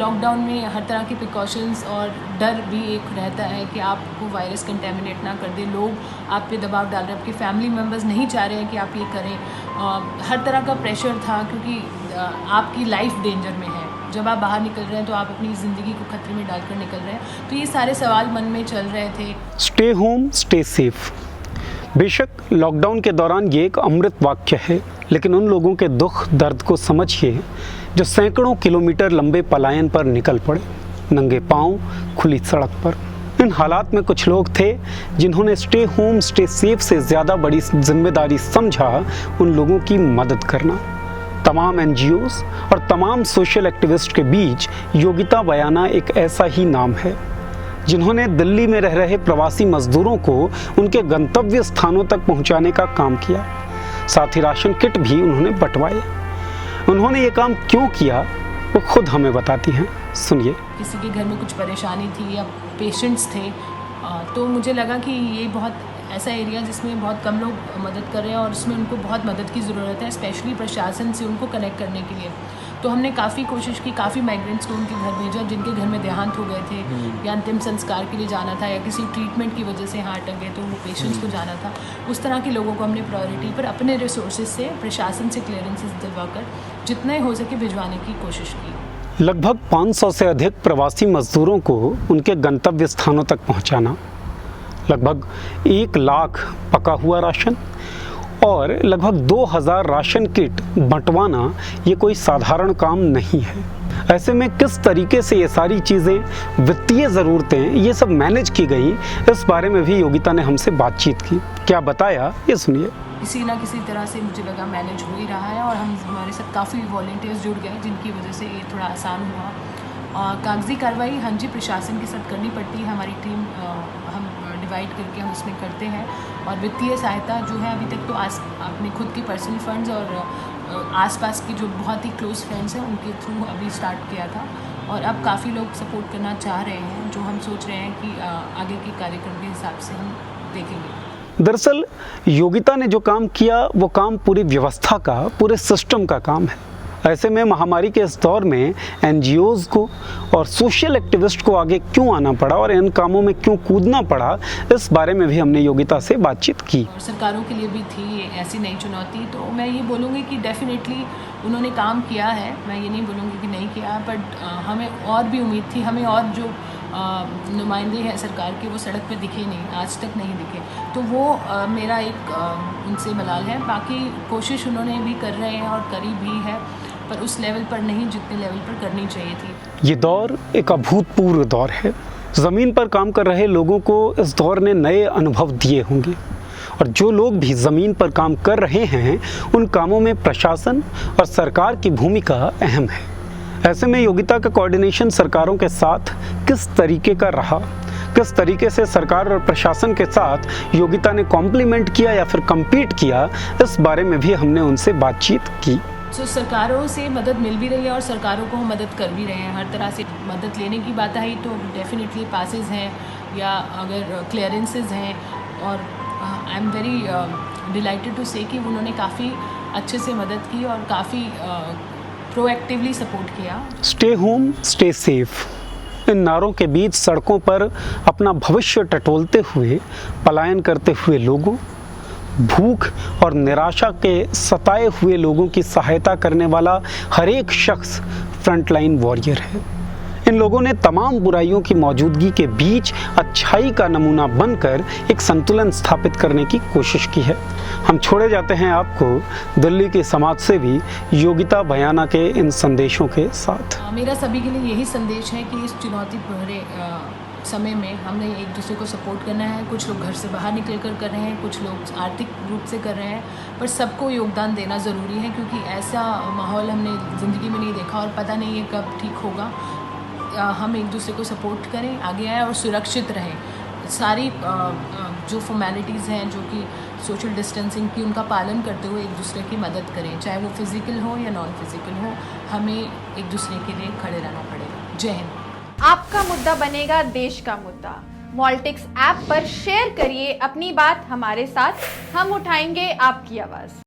Lockdown में हर तरह के प्रिकॉशंस और डर भी एक रहता है कि आपको वायरस कंटेमिनेट ना कर दे। लोग आप पे दबाव डाल रहे हैं, आपके फैमिली मेम्बर्स नहीं चाह रहे हैं कि आप ये करें। हर तरह का प्रेशर था क्योंकि आपकी लाइफ डेंजर में है। जब आप बाहर निकल रहे हैं तो आप अपनी ज़िंदगी को खतरे में डालकर निकल रहे हैं। तो ये सारे सवाल मन में चल रहे थे। Stay home stay safe. बेशक लॉकडाउन के दौरान ये एक अमृत वाक्य है, लेकिन उन लोगों के दुख दर्द को समझिए जो सैकड़ों किलोमीटर लंबे पलायन पर निकल पड़े, नंगे पांव खुली सड़क पर। इन हालात में कुछ लोग थे जिन्होंने स्टे होम स्टे सेफ से ज़्यादा बड़ी जिम्मेदारी समझा उन लोगों की मदद करना। तमाम एनजीओज और तमाम सोशल एक्टिविस्ट के बीच योगिता बयाना एक ऐसा ही नाम है, जिन्होंने दिल्ली में रह रहे प्रवासी मजदूरों को उनके गंतव्य स्थानों तक पहुंचाने का काम किया। साथ ही राशन किट भी उन्होंने बंटवाए। उन्होंने ये काम क्यों किया वो खुद हमें बताती हैं, सुनिए। किसी के घर में कुछ परेशानी थी या पेशेंट्स थे, तो मुझे लगा कि ये बहुत ऐसा एरिया जिसमें बहुत कम लोग मदद कर रहे हैं और उसमें उनको बहुत मदद की ज़रूरत है, स्पेशली प्रशासन से उनको कनेक्ट करने के लिए। तो हमने काफ़ी कोशिश की, काफ़ी माइग्रेंट्स को उनके घर भेजा जिनके घर में देहांत हो गए थे या अंतिम संस्कार के लिए जाना था या किसी ट्रीटमेंट की वजह से हार्ट अटक गए तो वो पेशेंट्स को जाना था। उस तरह के लोगों को हमने प्रायोरिटी पर अपने रिसोर्सेज से प्रशासन से क्लियरेंसेस दिलवाकर जितना हो सके भिजवाने की कोशिश की। लगभग 500 से अधिक प्रवासी मजदूरों को उनके गंतव्य स्थानों तक पहुंचाना, लगभग 1 लाख पका हुआ राशन और लगभग 2000 राशन किट बंटवाना ये कोई साधारण काम नहीं है। ऐसे में किस तरीके से ये सारी चीज़ें, वित्तीय ज़रूरतें, ये सब मैनेज की गई, इस बारे में भी योगिता ने हमसे बातचीत की। क्या बताया ये सुनिए। किसी ना किसी तरह से मुझे लगा मैनेज हो ही रहा है और हमारे साथ काफ़ी वॉलंटियर्स जुड़ गए जिनकी वजह से ये थोड़ा आसान हुआ। कागजी कार्रवाई हाँ जी प्रशासन के साथ करनी पड़ती है। हमारी टीम हम डिवाइड करके हम उसमें करते हैं और वित्तीय सहायता जो है अभी तक तो अपने खुद के पर्सनल फंड्स और आसपास की जो बहुत ही क्लोज फ्रेंड्स हैं उनके थ्रू अभी स्टार्ट किया था और अब काफ़ी लोग सपोर्ट करना चाह रहे हैं, जो हम सोच रहे हैं कि आगे के कार्यक्रम के हिसाब से हम देखेंगे। दरअसल योगिता ने जो काम किया वो काम पूरी व्यवस्था का, पूरे सिस्टम का काम है। ऐसे में महामारी के इस दौर में एनजीओज को और सोशल एक्टिविस्ट को आगे क्यों आना पड़ा और इन कामों में क्यों कूदना पड़ा, इस बारे में भी हमने योगिता से बातचीत की। और सरकारों के लिए भी थी ऐसी नई चुनौती, तो मैं ये बोलूँगी कि डेफिनेटली उन्होंने काम किया है, मैं ये नहीं बोलूँगी कि नहीं किया, बट हमें और भी उम्मीद थी। हमें और जो नुमाइंदे हैं सरकार के वो सड़क पे दिखे नहीं, आज तक नहीं दिखे, तो वो मेरा एक उनसे मलाल है। बाकी कोशिश उन्होंने भी कर रहे हैं और करी भी है, पर उस लेवल पर नहीं जितने लेवल पर करनी चाहिए थी। ये दौर एक अभूतपूर्व दौर है। ज़मीन पर काम कर रहे लोगों को इस दौर ने नए अनुभव दिए होंगे और जो लोग भी ज़मीन पर काम कर रहे हैं उन कामों में प्रशासन और सरकार की भूमिका अहम है। ऐसे में योगिता का कोऑर्डिनेशन सरकारों के साथ किस तरीके का रहा, किस तरीके से सरकार और प्रशासन के साथ योगिता ने कॉम्प्लीमेंट किया या फिर कम्पीट किया, इस बारे में भी हमने उनसे बातचीत की। सरकारों से मदद मिल भी रही है और सरकारों को हम मदद कर भी रहे हैं। हर तरह से मदद लेने की बात आई तो डेफिनेटली पासेस हैं या अगर क्लियरेंसेस हैं, और I am very delighted to say कि उन्होंने काफ़ी अच्छे से मदद की और काफ़ी प्रोएक्टिवली सपोर्ट किया। स्टे होम स्टे सेफ, इन नारों के बीच सड़कों पर अपना भविष्य टटोलते हुए पलायन करते हुए लोगों, भूख और निराशा के सताए हुए लोगों की सहायता करने वाला हर एक शख्स फ्रंटलाइन वॉरियर है। इन लोगों ने तमाम बुराइयों की मौजूदगी के बीच अच्छाई का नमूना बनकर एक संतुलन स्थापित करने की कोशिश की है। हम छोड़े जाते हैं आपको दिल्ली के समाज सेवी योगिता बयाना के इन संदेशों के साथ। मेरा सभी के लिए यही संदेश है कि इस चुनौती भरे समय में हमने एक दूसरे को सपोर्ट करना है। कुछ लोग घर से बाहर निकल कर रहे हैं, कुछ लोग आर्थिक रूप से कर रहे हैं, पर सबको योगदान देना ज़रूरी है क्योंकि ऐसा माहौल हमने ज़िंदगी में नहीं देखा और पता नहीं है कब ठीक होगा। हम एक दूसरे को सपोर्ट करें, आगे आए और सुरक्षित रहें। सारी जो फॉर्मेलिटीज़ हैं जो कि सोशल डिस्टेंसिंग की, उनका पालन करते हुए एक दूसरे की मदद करें, चाहे वो फिज़िकल हो या नॉन फिज़िकल हो। हमें एक दूसरे के लिए खड़े रहना पड़ेगा। जय हिंद। आपका मुद्दा बनेगा देश का मुद्दा। वॉल्टिक्स ऐप पर शेयर करिए अपनी बात हमारे साथ, हम उठाएंगे आपकी आवाज़।